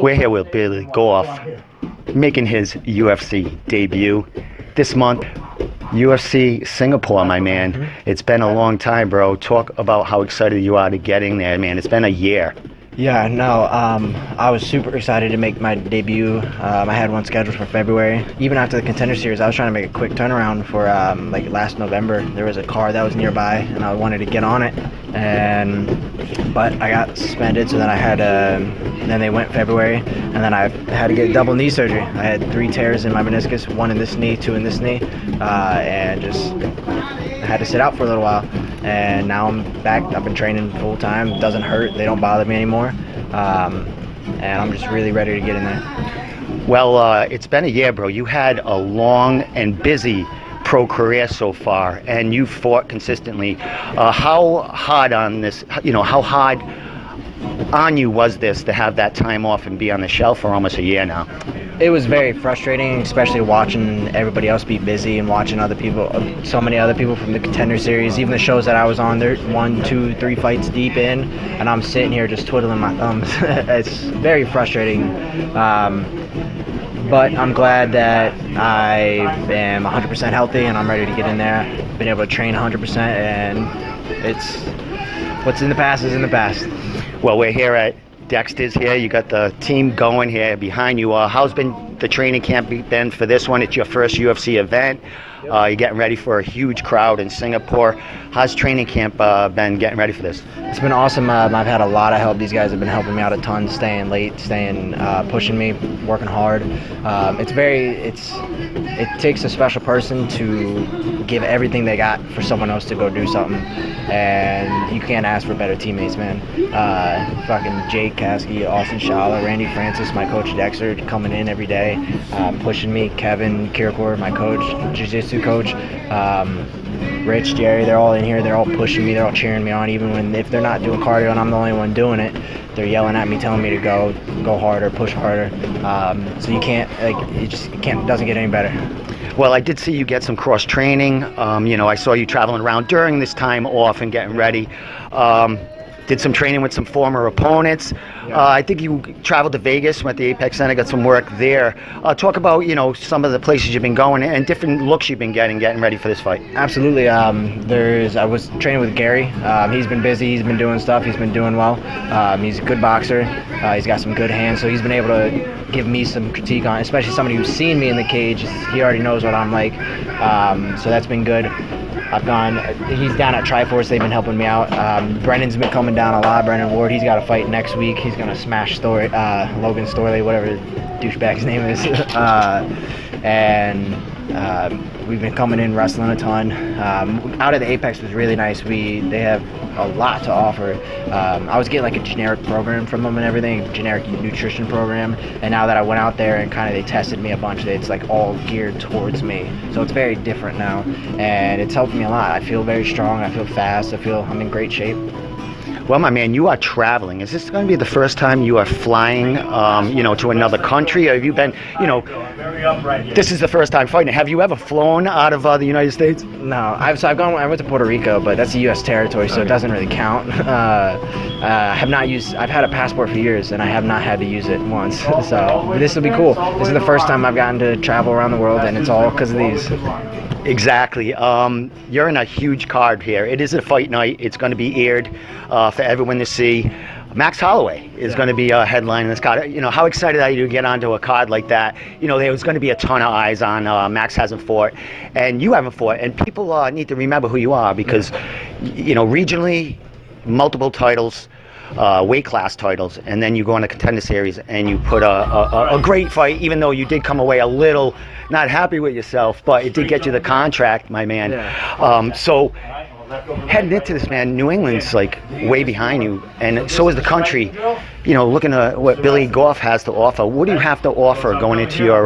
We're here with Billy Goff, making his UFC debut this month. UFC Singapore, my man. It's been a long time, bro. Talk about how excited you are to getting there, man. It's been a year. Yeah, no, I was super excited to make my debut. I had one scheduled for February. Even after the Contender Series, I was trying to make a quick turnaround for like last November. There was a car that was nearby, and I wanted to get on it, but I got suspended, so then I had then they went February, and then I had to get double knee surgery. I had 3 tears in my meniscus, 1 in this knee, 2 in this knee, and just I had to sit out for a little while. And now I'm back. I've been training full time. It doesn't hurt. They don't bother me anymore. And I'm just really ready to get in there. Well, it's been a year, bro. You had a long and busy pro career so far, and you fought consistently. How hard on this, how hard on you was this to have that time off and be on the shelf for almost a year now? It was very frustrating, especially watching everybody else be busy and watching other people, so many other people from the Contender Series, even the shows that I was on, they're 1, 2, 3 fights deep in, and I'm sitting here just twiddling my thumbs. It's very frustrating, but I'm glad that I am 100% healthy and I'm ready to get in there. Been able to train 100%, and it's what's in the past is in the past. Well, we're here at Dexter's here. You got the team going here behind you. How's been the training camp been for this one? It's your first UFC event. You're getting ready for a huge crowd in Singapore. How's training camp been getting ready for this? It's been awesome. I've had a lot of help. These guys have been helping me out a ton, staying late, pushing me, working hard. It takes a special person to give everything they got for someone else to go do something, and you can't ask for better teammates, man. Fucking Jake Kasky, Austin Shala, Randy Francis, my coach Dexter, coming in every day, pushing me. Kevin Kierkegaard, my coach, jiu-jitsu coach, Rich, Jerry, they're all in here. They're all pushing me. They're all cheering me on, even if they're not doing cardio and I'm the only one doing it. They're yelling at me, telling me to go harder, push harder. So you can't, it doesn't get any better. Well, I did see you get some cross training. I saw you traveling around during this time off and getting ready. Did some training with some former opponents. I think you traveled to Vegas, went to the Apex Center, got some work there. Talk about, some of the places you've been going and different looks you've been getting ready for this fight. Absolutely. I was training with Gary. He's been busy. He's been doing stuff. He's been doing well. He's a good boxer. He's got some good hands, so he's been able to give me some critique on, especially somebody who's seen me in the cage. He already knows what I'm like. So that's been good. He's down at Triforce. They've been helping me out. Brennan's been coming down a lot. Brennan Ward, he's got a fight next week. He's going to smash Logan Storley, whatever douchebag's name is. We've been coming in wrestling a ton. Out at the Apex was really nice. They have a lot to offer. I was getting like a generic program from them and everything, generic nutrition program. And now that I went out there and they tested me a bunch, it's like all geared towards me. So it's very different now, and it's helped me a lot. I feel very strong. I feel fast. I'm in great shape. Well, my man, you are traveling. Is this going to be the first time you are flying, to another country? Or have you been, this is the first time fighting. Have you ever flown out of the United States? No, I went to Puerto Rico, but that's a U.S. territory, so It doesn't really count. I've had a passport for years, and I have not had to use it once. So this will be cool. This is the first time I've gotten to travel around the world, and it's all because of these. Exactly. You're in a huge card here. It is a fight night. It's going to be aired for everyone to see. Max Holloway is going to be a headline in this card. How excited are you to get onto a card like that? There's going to be a ton of eyes on Max hasn't fought, and you haven't fought, and people need to remember who you are because, regionally, multiple titles, weight class titles, and then you go on a Contender Series and you put a great fight, even though you did come away a little not happy with yourself, but it did get you the contract, my man. So heading into this, man, New England's like way behind you, and so is the country. Looking at what Billy Goff has to offer. What do you have to offer going into your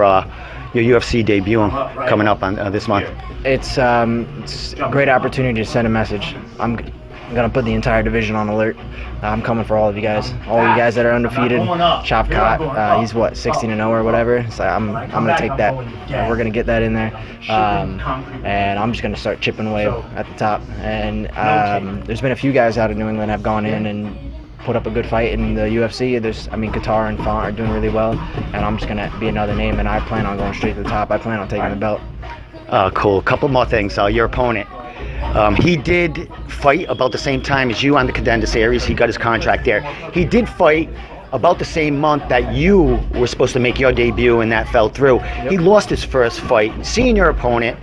UFC debut coming up on this month? It's a great opportunity to send a message. I'm gonna put the entire division on alert. I'm coming for all of you guys. All you guys that are undefeated. Chop Cott, he's what, 16-0 or whatever. So I'm gonna take that. We're gonna get that in there, and I'm just gonna start chipping away at the top. And there's been a few guys out of New England have gone in and put up a good fight in the UFC. Qatar and Font are doing really well, and I'm just gonna be another name. And I plan on going straight to the top. I plan on taking the belt. Cool. Couple more things. Your opponent. He did fight about the same time as you on the Contender Series. He got his contract there. He did fight about the same month that you were supposed to make your debut, and that fell through. Yep. He lost his first fight. Seeing your opponent,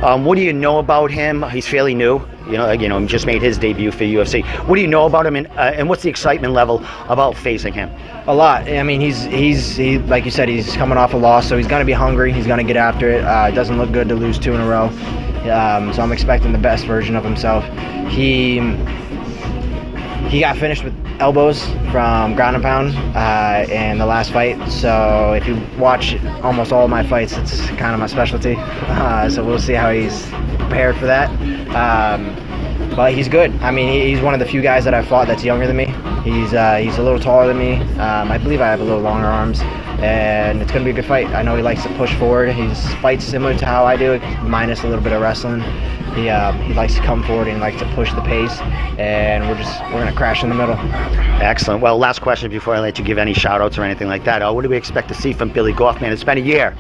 what do you know about him? He's fairly new. He just made his debut for UFC. What do you know about him, and what's the excitement level about facing him? A lot. I mean, he's like you said, he's coming off a loss, so he's gonna be hungry. He's gonna get after it. It doesn't look good to lose 2 in a row. So I'm expecting the best version of himself. He got finished with elbows from ground and pound in the last fight. So if you watch almost all of my fights, it's kind of my specialty. So we'll see how he's prepared for that. But he's good. I mean, he's one of the few guys that I've fought that's younger than me. He's a little taller than me. I believe I have a little longer arms. And it's going to be a good fight. I know he likes to push forward. He fights similar to how I do, minus a little bit of wrestling. He likes to come forward and likes to push the pace, and we're going to crash in the middle. Excellent. Well, last question before I let you give any shout-outs or anything like that. What do we expect to see from Billy Goff, man? It's been a year.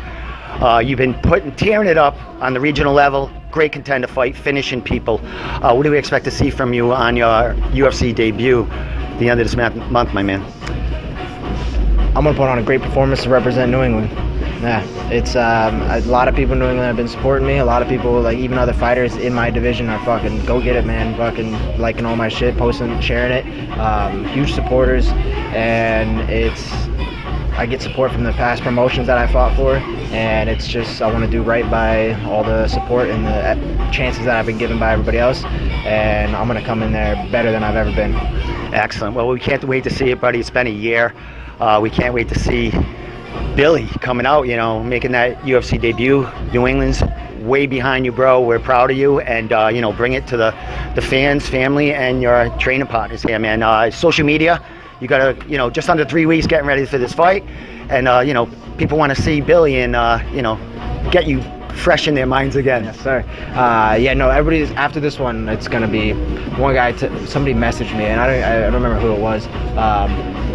You've been tearing it up on the regional level. Great contender fight, finishing people. What do we expect to see from you on your UFC debut at the end of this month, my man? I'm going to put on a great performance to represent New England. Yeah, it's a lot of people in New England have been supporting me. A lot of people, like even other fighters in my division, are fucking go get it, man. Fucking liking all my shit, posting, sharing it. Huge supporters, and I get support from the past promotions that I fought for, and it's just I want to do right by all the support and the chances that I've been given by everybody else, and I'm gonna come in there better than I've ever been. Excellent. Well, we can't wait to see it, buddy. It's been a year. We can't wait to see Billy coming out, making that UFC debut. New England's way behind you, bro. We're proud of you, and bring it to the fans, family, and your training partners here, man. Social media, you got just under 3 weeks getting ready for this fight, and people want to see Billy and get you fresh in their minds again. Yes, sir. Everybody's after this one. It's gonna be one guy. Somebody messaged me, and I don't remember who it was.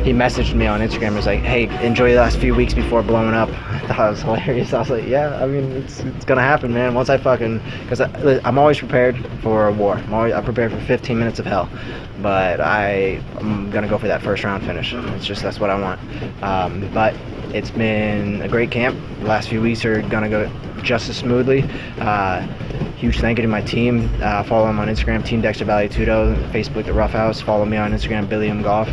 He messaged me on Instagram. Was like, "Hey, enjoy the last few weeks before blowing up." I thought it was hilarious. I was like, "Yeah, I mean, it's gonna happen, man. Once because I'm always prepared for a war. I'm prepared for 15 minutes of hell, but I'm gonna go for that first round finish. That's what I want. But it's been a great camp. The last few weeks are gonna go just as smoothly. Huge thank you to my team. Follow them on Instagram, Team Dexter Valley Tudo, Facebook, The Rough House. Follow me on Instagram, Billy M. Goff.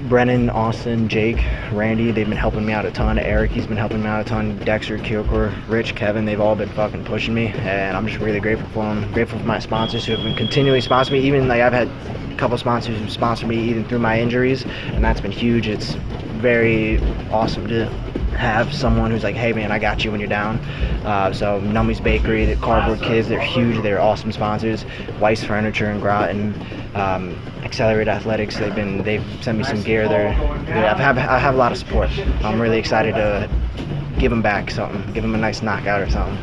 Brennan, Austin, Jake, Randy, they've been helping me out a ton. Eric, he's been helping me out a ton. Dexter, Kyokor, Rich, Kevin, they've all been fucking pushing me, and I'm just really grateful for them. Grateful for my sponsors who have been continually sponsoring me. Even I've had a couple sponsors who sponsor me even through my injuries, and that's been huge. It's very awesome to have someone who's like, hey man, I got you when you're down. So Nummy's Bakery, the Cardboard Kids, they're huge, they're awesome sponsors. Weiss Furniture and Groton, Accelerate Athletics, they've sent me some gear. I have a lot of support. I'm really excited to give them back something, give them a nice knockout or something.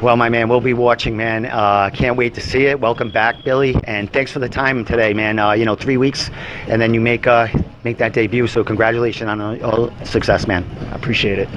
Well, my man, we'll be watching, man. Can't wait to see it. Welcome back, Billy, and thanks for the time today, man. 3 weeks, and then you make that debut. So congratulations on all success, man. I appreciate it.